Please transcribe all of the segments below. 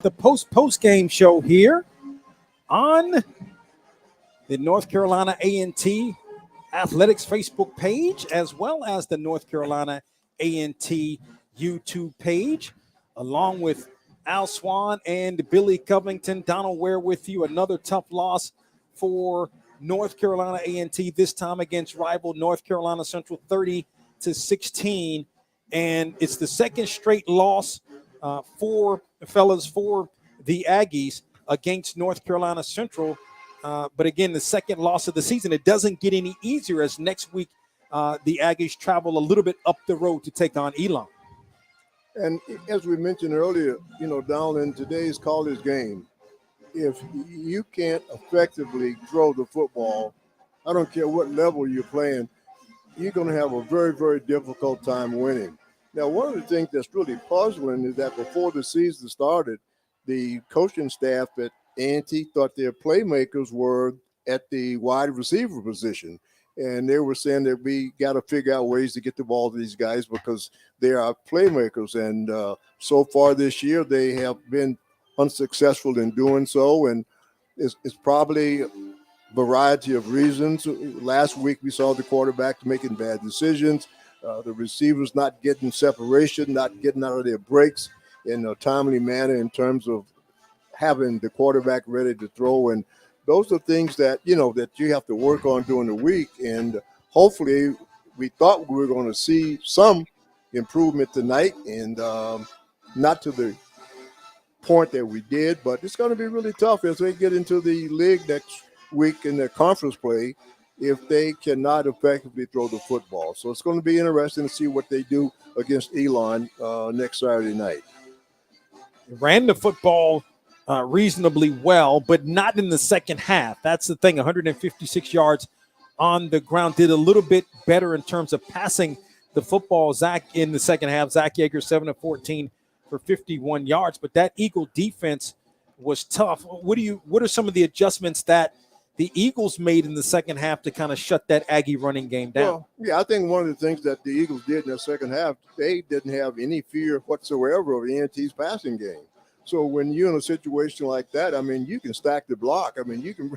the post-game show here on the North Carolina A&T Athletics Facebook page, as well as the North Carolina A&T YouTube page, along with Al Swann and Billy Covington. Donal Ware with you. Another tough loss for North Carolina A&T, this time against rival North Carolina Central, 30-16. And it's the second straight loss for the Aggies against North Carolina Central. But again, the second loss of the season. It doesn't get any easier as next week the Aggies travel a little bit up the road to take on Elon. And as we mentioned earlier, down in today's college game, if you can't effectively throw the football, I don't care what level you're playing, you're going to have a very, very difficult time winning. Now, one of the things that's really puzzling is that before the season started, the coaching staff at A&T thought their playmakers were at the wide receiver position. And they were saying that we got to figure out ways to get the ball to these guys because they are playmakers. And so far this year, they have been unsuccessful in doing so. And it's probably a variety of reasons. Last week, we saw the quarterback making bad decisions. The receivers not getting separation, not getting out of their breaks in a timely manner in terms of having the quarterback ready to throw. And those are things that, that you have to work on during the week. And hopefully we thought we were going to see some improvement tonight, and not to the point that we did, but it's going to be really tough as they get into the league next week in their conference play if they cannot effectively throw the football. So it's going to be interesting to see what they do against Elon next Saturday night. Ran the football reasonably well, but not in the second half. That's the thing, 156 yards on the ground. Did a little bit better in terms of passing the football. Zach in the second half, Zach Yeager 7 of 14 for 51 yards, but that Eagle defense was tough. What are some of the adjustments that the Eagles made in the second half to kind of shut that Aggie running game down? Well, yeah, I think one of the things that the Eagles did in the second half, they didn't have any fear whatsoever of A&T's passing game. So when you're in a situation like that, I mean, you can stack the block. I mean, you can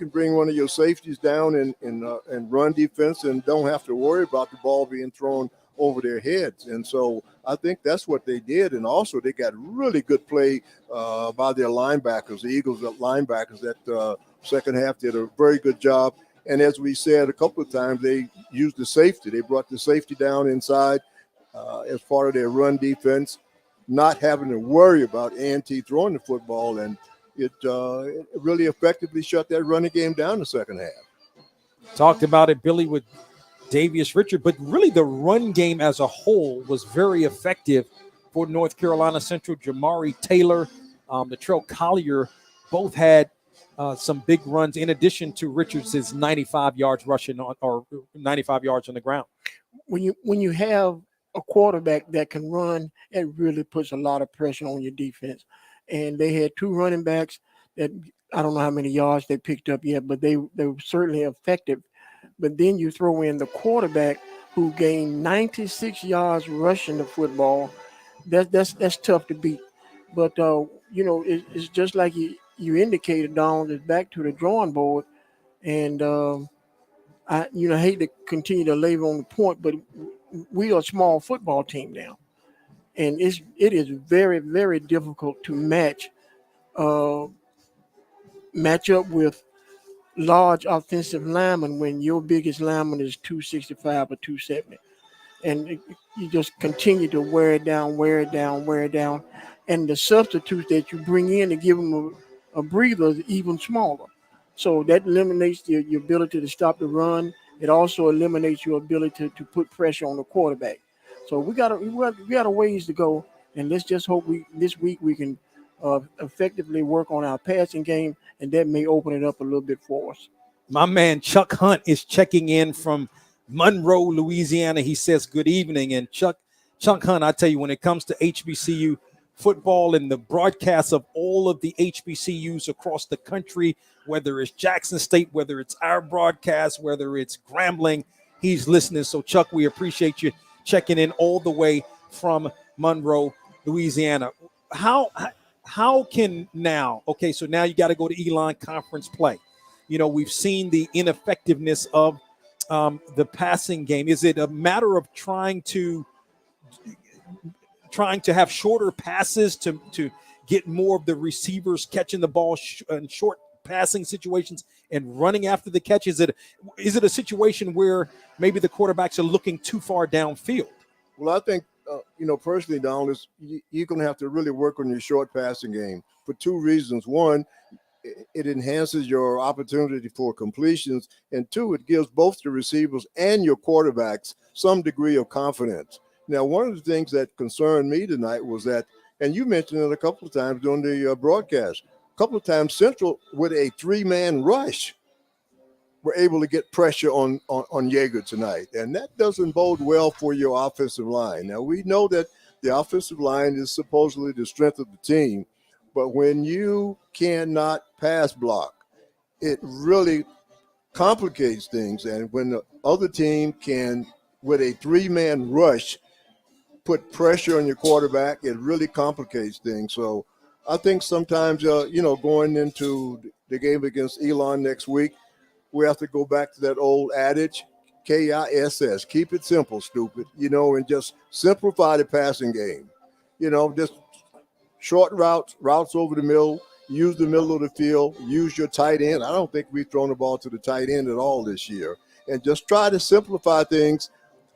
bring one of your safeties down and run defense and don't have to worry about the ball being thrown over their heads. And so I think that's what they did. And also they got really good play by their linebackers. The Eagles linebackers that second half did a very good job. And as we said a couple of times, they used the safety. They brought the safety down inside as part of their run defense, not having to worry about A&T throwing the football. And it really effectively shut that running game down the second half. Talked about it, Billy, with Davius Richard, but really the run game as a whole was very effective for North Carolina Central. Jamari Taylor, Latrell Collier both had some big runs in addition to Richards' 95 yards rushing or 95 yards on the ground. When you have a quarterback that can run, it really puts a lot of pressure on your defense. And they had two running backs that I don't know how many yards they picked up yet, but they were certainly effective. But then you throw in the quarterback who gained 96 yards rushing the football. That's tough to beat. But it's just like you indicated, Don. It's back to the drawing board, and I hate to continue to labor on the point, but we are a small football team now, and it is very, very difficult to match up with large offensive linemen when your biggest lineman is 265 or 270, and you just continue to wear it down, and the substitutes that you bring in to give them a breather is even smaller. So that eliminates your ability to stop the run. It also eliminates your ability to put pressure on the quarterback. So we got a ways to go, and let's just hope this week we can effectively work on our passing game, and that may open it up a little bit for us. My man Chuck Hunt is checking in from Monroe, Louisiana. He says good evening. And Chuck Hunt, I tell you, when it comes to HBCU football and the broadcasts of all of the HBCUs across the country, whether it's Jackson State, whether it's our broadcast, whether it's Grambling, he's listening. So, Chuck, we appreciate you checking in all the way from Monroe, Louisiana. How how can now, okay, so now you got to go to Elon conference play. We've seen the ineffectiveness of the passing game. Is it a matter of trying to have shorter passes to get more of the receivers catching the ball in short passing situations and running after the catch? Is it a situation where maybe the quarterbacks are looking too far downfield? Well, I think, personally, Donal, you're going to have to really work on your short passing game for two reasons. One, it enhances your opportunity for completions. And two, it gives both the receivers and your quarterbacks some degree of confidence. Now, one of the things that concerned me tonight was that, and you mentioned it a couple of times during the broadcast, a couple of times Central with a three-man rush were able to get pressure on Jaeger tonight. And that doesn't bode well for your offensive line. Now, we know that the offensive line is supposedly the strength of the team, but when you cannot pass block, it really complicates things. And when the other team can, with a three-man rush, put pressure on your quarterback, it really complicates things. So I think sometimes, going into the game against Elon next week, we have to go back to that old adage, KISS, keep it simple, stupid, and just simplify the passing game. Just short routes over the middle, use the middle of the field, use your tight end. I don't think we've thrown the ball to the tight end at all this year. And just try to simplify things,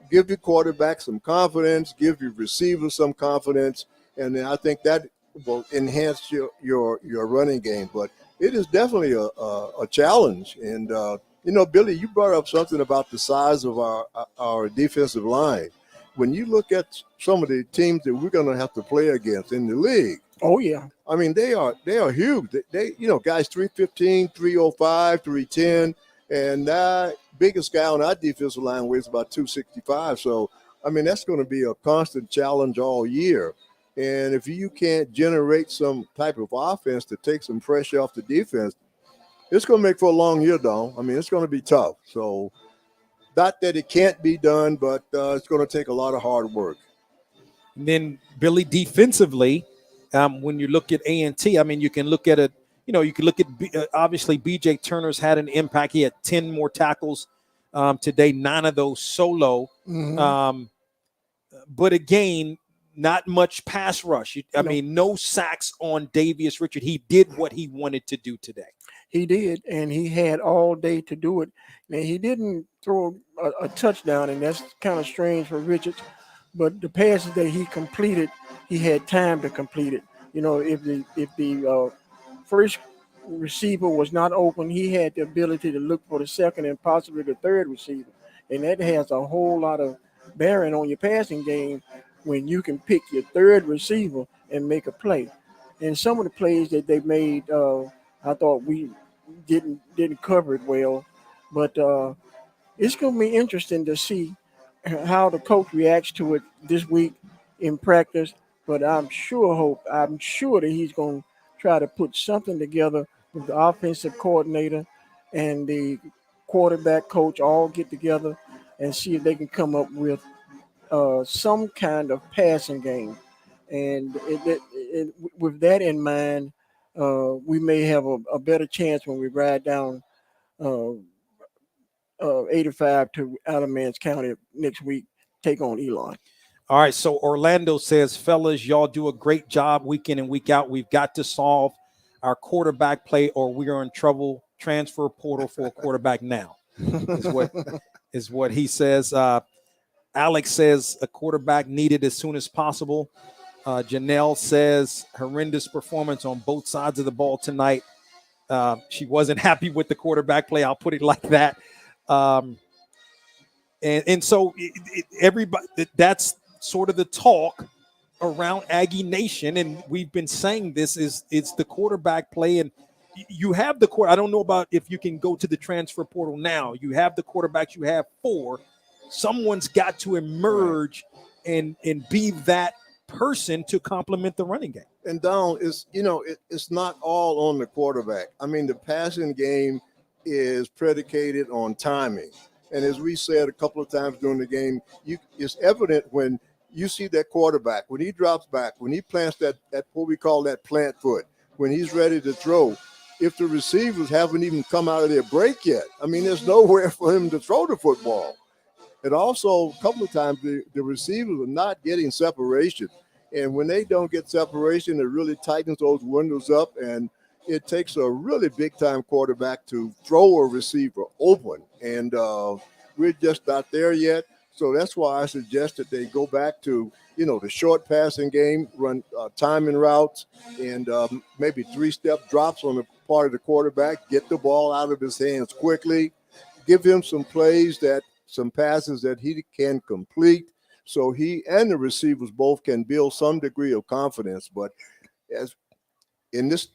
give your quarterback some confidence, give your receivers some confidence, and then I think that will enhance your running game. But it is definitely a challenge. And, Billy, you brought up something about the size of our defensive line. When you look at some of the teams that we're going to have to play against in the league. Oh, yeah. I mean, they are huge. They guys 315, 305, 310. And that biggest guy on our defensive line weighs about 265. So, I mean, that's going to be a constant challenge all year. And if you can't generate some type of offense to take some pressure off the defense, it's going to make for a long year, Don. I mean, it's going to be tough. So, not that it can't be done, but it's going to take a lot of hard work. And then, Billy, defensively, when you look at A&T, I mean, you can look at it. You can look at obviously B.J. Turner's had an impact. He had 10 more tackles today, 9 of those solo. Mm-hmm. But again, not much pass rush. I mean, no sacks on Davius Richard. He did what he wanted to do today. He did, and he had all day to do it. And he didn't throw a touchdown, and that's kind of strange for Richards. But the passes that he completed, he had time to complete it. If the first receiver was not open, he had the ability to look for the second and possibly the third receiver. And that has a whole lot of bearing on your passing game when you can pick your third receiver and make a play. And some of the plays that they made, I thought we didn't cover it well. But it's going to be interesting to see how the coach reacts to it this week in practice. But I'm sure that he's going to try to put something together with the offensive coordinator and the quarterback coach all get together and see if they can come up with some kind of passing game. And with that in mind, we may have a better chance when we ride down 85 to Alamance County next week, take on Elon. All right, so Orlando says, fellas, y'all do a great job week in and week out. We've got to solve our quarterback play or we are in trouble. Transfer portal for a quarterback now is what he says. Alex says a quarterback needed as soon as possible. Janelle says horrendous performance on both sides of the ball tonight. She wasn't happy with the quarterback play. I'll put it like that. And so everybody, that's sort of the talk around Aggie Nation. And we've been saying this it's the quarterback play. And you have the I don't know about if you can go to the transfer portal now. You have the quarterbacks you have 4. Someone's got to emerge and be that person to complement the running game. And Don, it's not all on the quarterback. I mean, the passing game is predicated on timing. And as we said a couple of times during the game, it's evident when you see that quarterback, when he drops back, when he plants that what we call that plant foot, when he's ready to throw, if the receivers haven't even come out of their break yet, I mean, there's nowhere for him to throw the football. And also, a couple of times, the receivers are not getting separation. And when they don't get separation, it really tightens those windows up. And it takes a really big-time quarterback to throw a receiver open. And we're just not there yet. So that's why I suggest that they go back to, the short passing game, run timing routes, and maybe three-step drops on the part of the quarterback, get the ball out of his hands quickly, give him some passes that he can complete, so he and the receivers both can build some degree of confidence. But as in this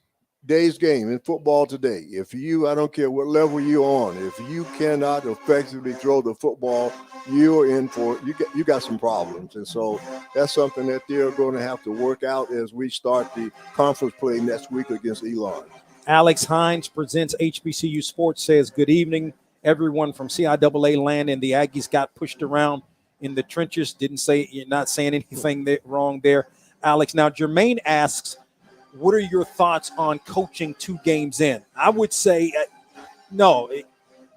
day's game, in football today, I don't care what level you're on, if you cannot effectively throw the football, you got some problems. And so that's something that they're going to have to work out as we start the conference play next week against Elon. Alex Hines presents HBCU Sports, says, good evening, everyone from CIAA land, and the Aggies got pushed around in the trenches. Didn't say, you're not saying anything wrong there, Alex. Now, Jermaine asks, what are your thoughts on coaching 2 games in? I would say no.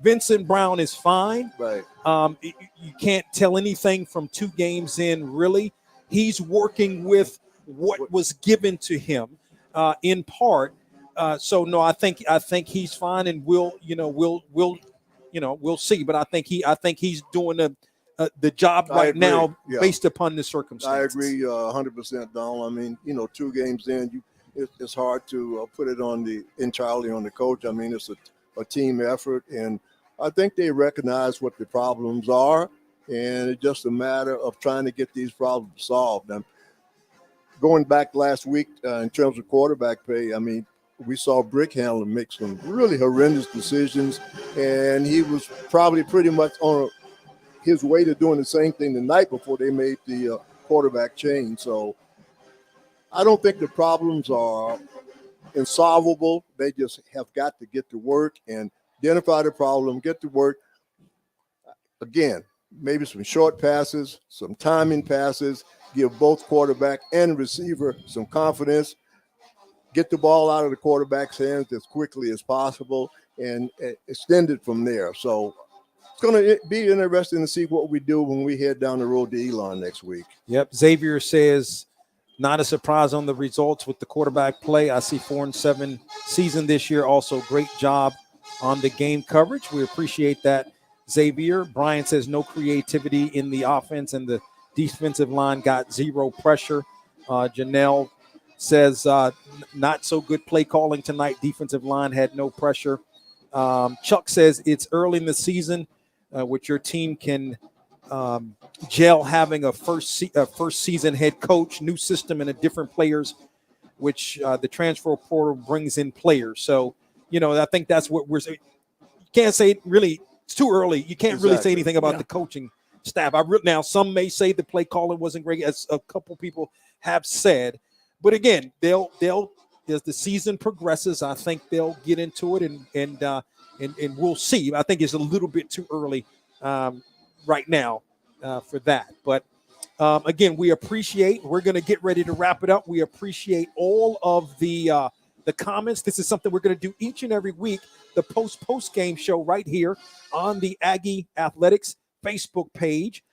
Vincent Brown is fine. Right. You can't tell anything from 2 games in, really. He's working with what was given to him in part. So no, I think he's fine, and we'll see. But I think he's doing the job right now based upon the circumstances. I agree 100%, Donal. I mean, 2 games in, it's hard to put it entirely on the coach. I mean, it's a team effort, and I think they recognize what the problems are, and it's just a matter of trying to get these problems solved. And going back last week in terms of quarterback play, I mean, we saw Brickhandler make some really horrendous decisions, and he was probably pretty much on his way to doing the same thing the night before they made the quarterback change. So I don't think the problems are insolvable. They just have got to get to work and identify the problem, get to work. Again, maybe some short passes, some timing passes, give both quarterback and receiver some confidence, get the ball out of the quarterback's hands as quickly as possible, and extend it from there. So it's going to be interesting to see what we do when we head down the road to Elon next week. Yep. Xavier says, not a surprise on the results with the quarterback play. I see 4-7 season this year. Also, great job on the game coverage. We appreciate that, Xavier. Brian says no creativity in the offense, and the defensive line got 0 pressure. Janelle says not so good play calling tonight. Defensive line had no pressure. Chuck says it's early in the season, which your team can gel having a first season head coach, new system, and a different players, which the transfer portal brings in players. So, I think that's what we're saying. You can't say really, it's too early. You can't really say anything about the coaching staff. Now, some may say the play calling wasn't great, as a couple people have said. But again, they'll as the season progresses, I think they'll get into it, and we'll see. I think it's a little bit too early right now for that. But again, we're going to get ready to wrap it up. We appreciate all of the comments. This is something we're going to do each and every week, the post game show right here on the Aggie Athletics Facebook page,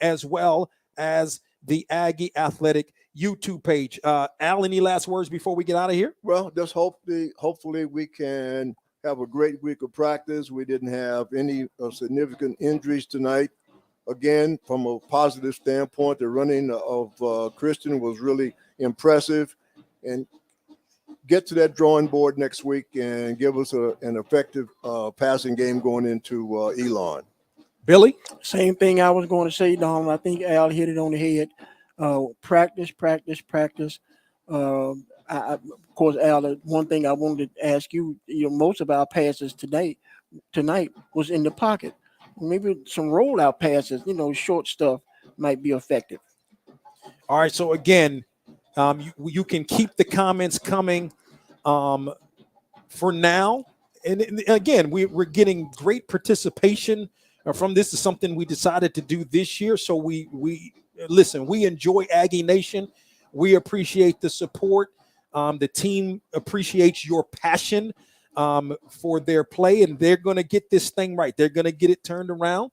as well as the Aggie Athletic YouTube page. Al, any last words before we get out of here? Well, just hopefully we can have a great week of practice. We didn't have any significant injuries tonight. Again, from a positive standpoint, the running of Christian was really impressive. And get to that drawing board next week and give us an effective passing game going into Elon. Billy? Same thing I was going to say, Donald. I think Al hit it on the head. Practice. Of course, Al, one thing I wanted to ask you, most of our passes tonight was in the pocket. Maybe some rollout passes, short stuff might be effective. All right. So again, you can keep the comments coming for now. And again, we're getting great participation from this. Is something we decided to do this year. So we listen, we enjoy Aggie Nation. We appreciate the support. The team appreciates your passion for their play, and they're going to get this thing right. They're going to get it turned around.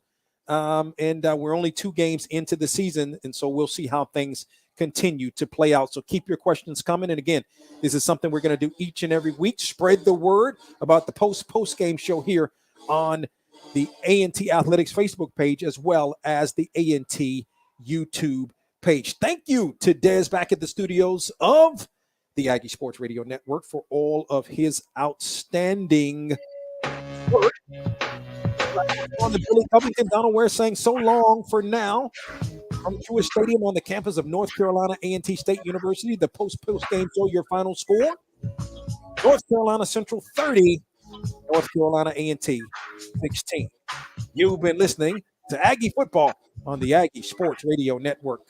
And we're only 2 games into the season, and so we'll see how things continue to play out. So keep your questions coming. And again, this is something we're going to do each and every week. Spread the word about the post-game show here on the A&T Athletics Facebook page, as well as the A&T YouTube page. Thank you to Des back at the studios of the Aggie Sports Radio Network for all of his outstanding work. On the Billy Covington, Donal Ware saying so long for now from Jewish Stadium on the campus of North Carolina A&T State University. The post-game show, your final score: North Carolina Central 30, North Carolina A&T 16. You've been listening to Aggie Football on the Aggie Sports Radio Network.